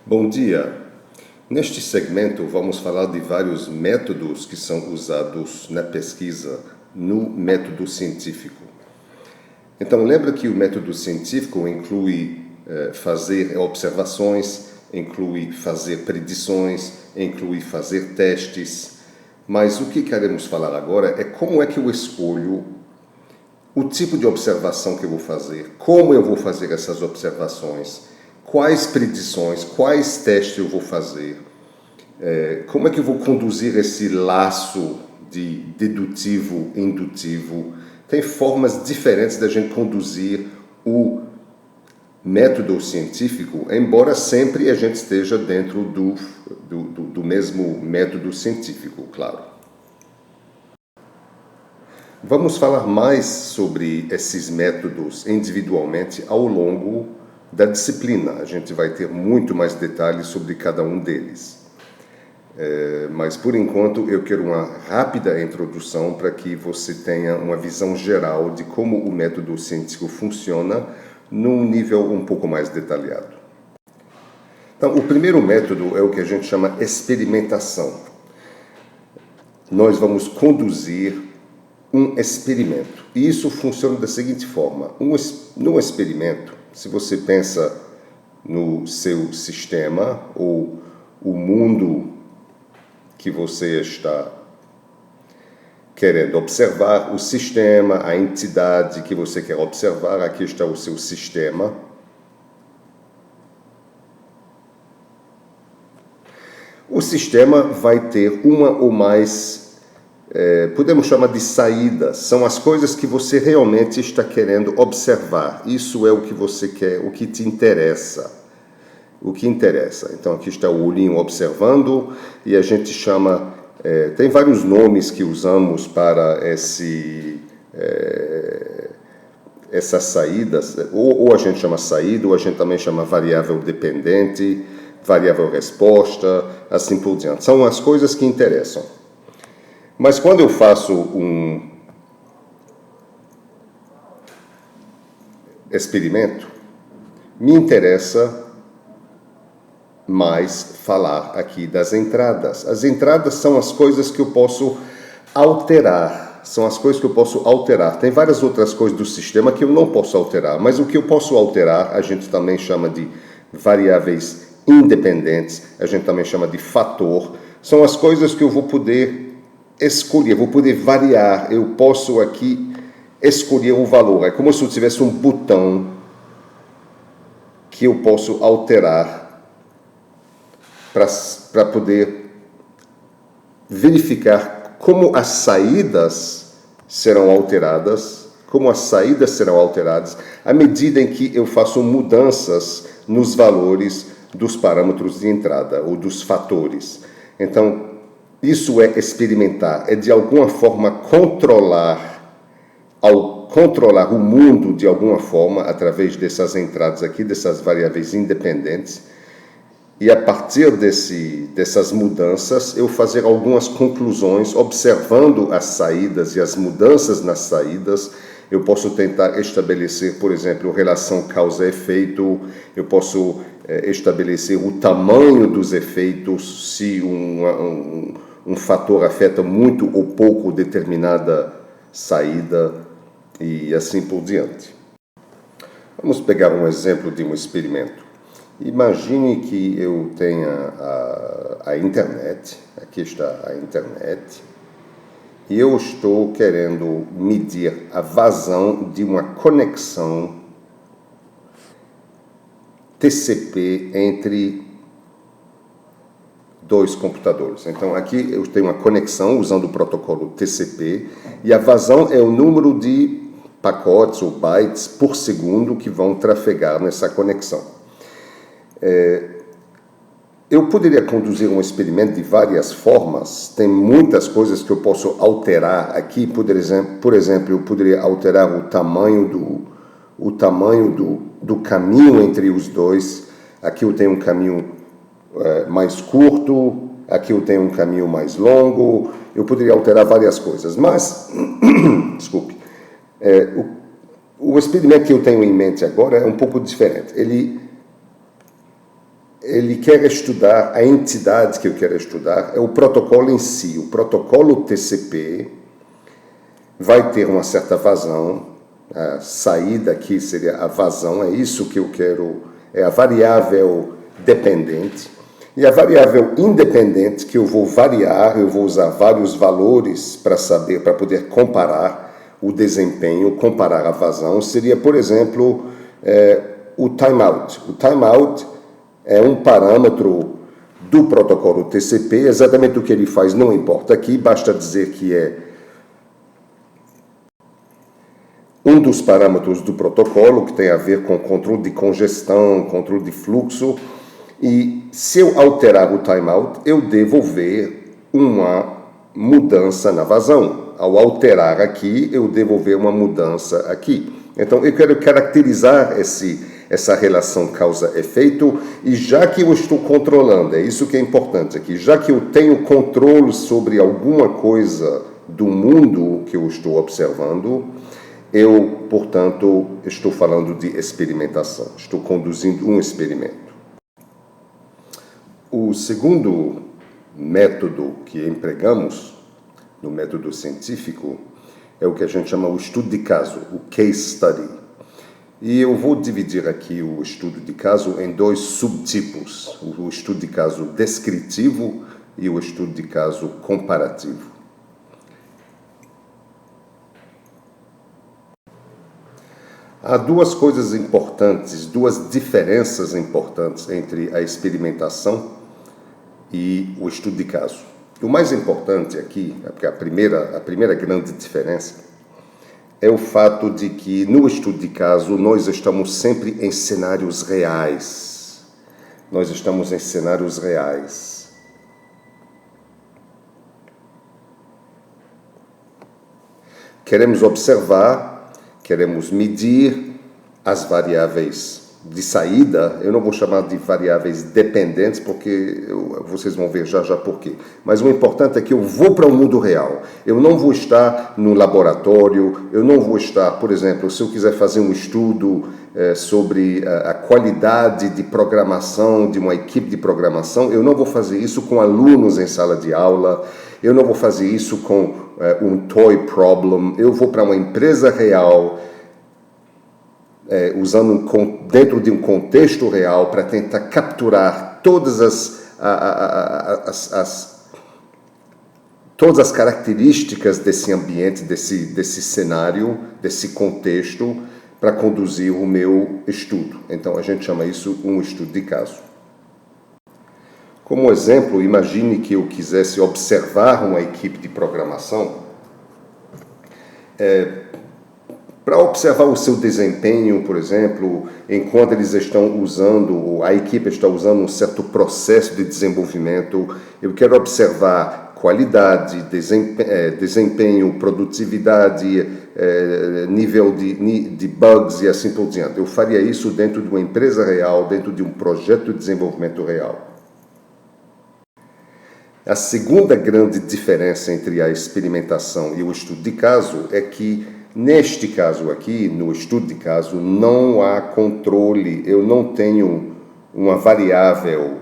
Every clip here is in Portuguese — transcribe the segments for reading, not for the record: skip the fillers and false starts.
Bom dia! Neste segmento vamos falar de vários métodos que são usados na pesquisa no método científico. Então lembra que o método científico inclui fazer observações, inclui fazer predições, inclui fazer testes, mas o que queremos falar agora é como é que eu escolho o tipo de observação que eu vou fazer, como eu vou fazer essas observações, quais predições, quais testes eu vou fazer, como é que eu vou conduzir esse laço de dedutivo, indutivo. Tem formas diferentes da gente conduzir o método científico, embora sempre a gente esteja dentro do mesmo método científico, claro. Vamos falar mais sobre esses métodos individualmente ao longo da disciplina. A gente vai ter muito mais detalhes sobre cada um deles. Mas, por enquanto, eu quero uma rápida introdução para que você tenha uma visão geral de como o método científico funciona num nível um pouco mais detalhado. Então, o primeiro método é o que a gente chama experimentação. Nós vamos conduzir um experimento. E isso funciona da seguinte forma. No experimento, se você pensa no seu sistema ou o mundo que você está querendo observar, o sistema, a entidade que você quer observar, aqui está o seu sistema. O sistema vai ter uma ou mais podemos chamar de saídas, são as coisas que você realmente está querendo observar. Isso é o que você quer, o que te interessa. O que interessa. Então, aqui está o olhinho observando e a gente chama... tem vários nomes que usamos para essas saídas. Ou a gente chama saída, ou a gente também chama variável dependente, variável resposta, assim por diante. São as coisas que interessam. Mas quando eu faço um experimento, me interessa mais falar aqui das entradas. As entradas são as coisas que eu posso alterar. São as coisas que eu posso alterar. Tem várias outras coisas do sistema que eu não posso alterar, mas o que eu posso alterar, a gente também chama de variáveis independentes, a gente também chama de fator. São as coisas que eu vou poder escolher, vou poder variar, eu posso aqui escolher o valor. É como se eu tivesse um botão que eu posso alterar para poder verificar como as saídas serão alteradas, à medida em que eu faço mudanças nos valores dos parâmetros de entrada ou dos fatores. Então, isso é experimentar, é de alguma forma controlar o mundo de alguma forma através dessas entradas aqui, dessas variáveis independentes, e a partir dessas mudanças eu fazer algumas conclusões observando as saídas e as mudanças nas saídas. Eu posso tentar estabelecer, por exemplo, relação causa-efeito, eu posso estabelecer o tamanho dos efeitos, se um fator afeta muito ou pouco determinada saída e assim por diante. Vamos pegar um exemplo de um experimento. Imagine que eu tenha a internet, aqui está a internet, e eu estou querendo medir a vazão de uma conexão TCP entre dois computadores. Então, aqui eu tenho uma conexão usando o protocolo TCP e a vazão é o número de pacotes ou bytes por segundo que vão trafegar nessa conexão. Eu poderia conduzir um experimento de várias formas. Tem muitas coisas que eu posso alterar aqui. Por exemplo, eu poderia alterar o tamanho do caminho entre os dois. Aqui eu tenho um caminho mais curto, aqui eu tenho um caminho mais longo, eu poderia alterar várias coisas, mas, desculpe, o experimento que eu tenho em mente agora é um pouco diferente. ele quer estudar, a entidade que eu quero estudar é o protocolo em si. O protocolo TCP vai ter uma certa vazão, a saída aqui seria a vazão, é isso que eu quero, é a variável dependente. E a variável independente que eu vou variar, eu vou usar vários valores para saber, para poder comparar o desempenho, comparar a vazão, seria, por exemplo, o timeout. O timeout é um parâmetro do protocolo TCP, exatamente o que ele faz não importa aqui, basta dizer que é um dos parâmetros do protocolo que tem a ver com controle de congestão, controle de fluxo, e se eu alterar o timeout, eu devo ver uma mudança na vazão. Ao alterar aqui, eu devo ver uma mudança aqui. Então, eu quero caracterizar essa relação causa-efeito, e já que eu estou controlando, é isso que é importante aqui, já que eu tenho controle sobre alguma coisa do mundo que eu estou observando, eu, portanto, estou falando de experimentação, estou conduzindo um experimento. O segundo método que empregamos no método científico é o que a gente chama o estudo de caso, o case study. E eu vou dividir aqui o estudo de caso em dois subtipos, o estudo de caso descritivo e o estudo de caso comparativo. Há duas coisas importantes, duas diferenças importantes entre a experimentação e o estudo de caso. O mais importante aqui, porque a primeira grande diferença, é o fato de que no estudo de caso nós estamos sempre em cenários reais. Nós estamos em cenários reais. Queremos observar, queremos medir as variáveis de saída. Eu não vou chamar de variáveis dependentes, porque vocês vão ver já por quê. Mas o importante é que eu vou para o mundo real. Eu não vou estar no laboratório, eu não vou estar, por exemplo, se eu quiser fazer um estudo sobre a qualidade de programação de uma equipe de programação, eu não vou fazer isso com alunos em sala de aula, eu não vou fazer isso com um toy problem, eu vou para uma empresa real, dentro de um contexto real, para tentar capturar todas as características desse ambiente, desse cenário, desse contexto, para conduzir o meu estudo. Então, a gente chama isso um estudo de caso. Como exemplo, imagine que eu quisesse observar uma equipe de programação, para observar o seu desempenho, por exemplo, enquanto eles estão usando, ou a equipe está usando um certo processo de desenvolvimento, eu quero observar qualidade, desempenho, produtividade, nível de bugs e assim por diante. Eu faria isso dentro de uma empresa real, dentro de um projeto de desenvolvimento real. A segunda grande diferença entre a experimentação e o estudo de caso é que, neste caso aqui, no estudo de caso, não há controle, eu não tenho uma variável,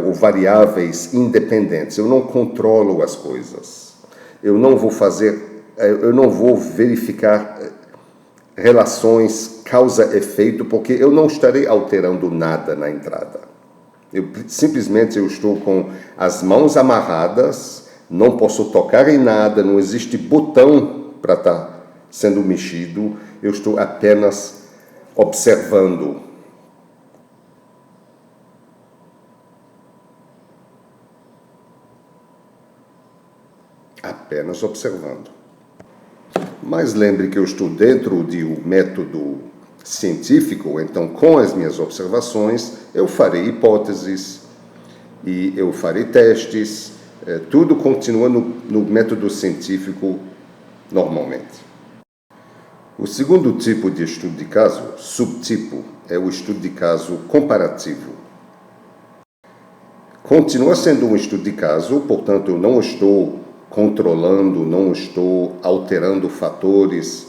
ou variáveis independentes, eu não controlo as coisas, eu não vou verificar relações causa-efeito, porque eu não estarei alterando nada na entrada. Simplesmente eu estou com as mãos amarradas, não posso tocar em nada, não existe botão para estar sendo mexido, eu estou apenas observando. Apenas observando. Mas lembre que eu estou dentro de um método científico, então com as minhas observações eu farei hipóteses e eu farei testes, tudo continua no método científico normalmente. O segundo tipo de estudo de caso, subtipo, é o estudo de caso comparativo. Continua sendo um estudo de caso, portanto eu não estou controlando, não estou alterando fatores,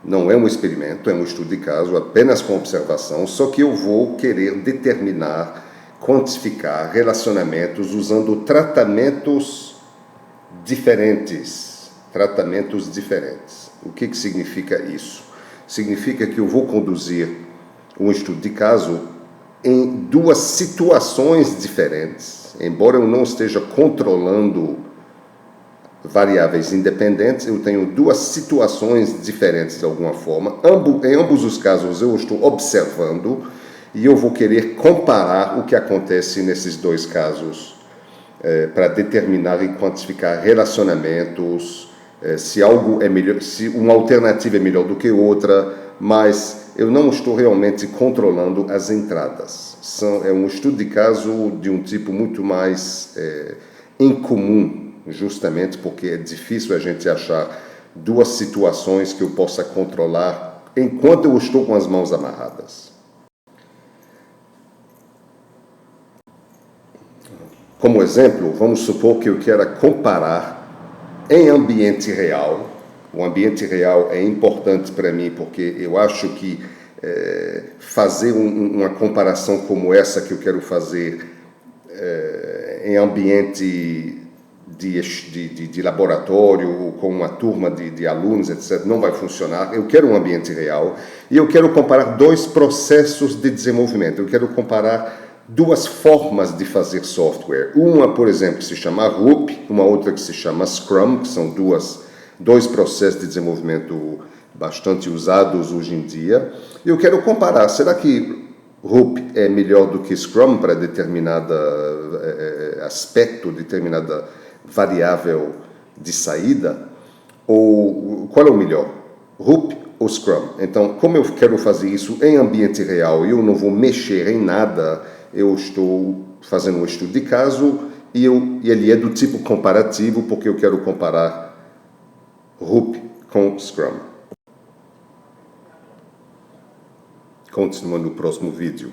Não é um experimento, é um estudo de caso, apenas com observação, só que eu vou querer determinar, quantificar relacionamentos usando tratamentos diferentes. Tratamentos diferentes. O que significa isso? Significa que eu vou conduzir um estudo de caso em duas situações diferentes. Embora eu não esteja controlando variáveis independentes, eu tenho duas situações diferentes de alguma forma. Em ambos os casos eu estou observando e eu vou querer comparar o que acontece nesses dois casos para determinar e quantificar relacionamentos, se algo é melhor, se uma alternativa é melhor do que outra, mas eu não estou realmente controlando as entradas. É um estudo de caso de um tipo muito mais incomum, justamente porque é difícil a gente achar duas situações que eu possa controlar enquanto eu estou com as mãos amarradas. Como exemplo, vamos supor que eu queira comparar em ambiente real. O ambiente real é importante para mim porque eu acho que fazer uma comparação como essa que eu quero fazer em ambiente de laboratório, com uma turma de alunos, etc., não vai funcionar. Eu quero um ambiente real e eu quero comparar dois processos de desenvolvimento. Eu quero comparar duas formas de fazer software. Uma, por exemplo, que se chama RUP, uma outra que se chama Scrum, que são dois processos de desenvolvimento bastante usados hoje em dia. Eu quero comparar, será que RUP é melhor do que Scrum para determinado aspecto, determinada variável de saída? Ou qual é o melhor? RUP ou Scrum? Então, como eu quero fazer isso em ambiente real e eu não vou mexer em nada, eu estou fazendo um estudo de caso e ele é do tipo comparativo porque eu quero comparar RUP com Scrum. Continua no próximo vídeo.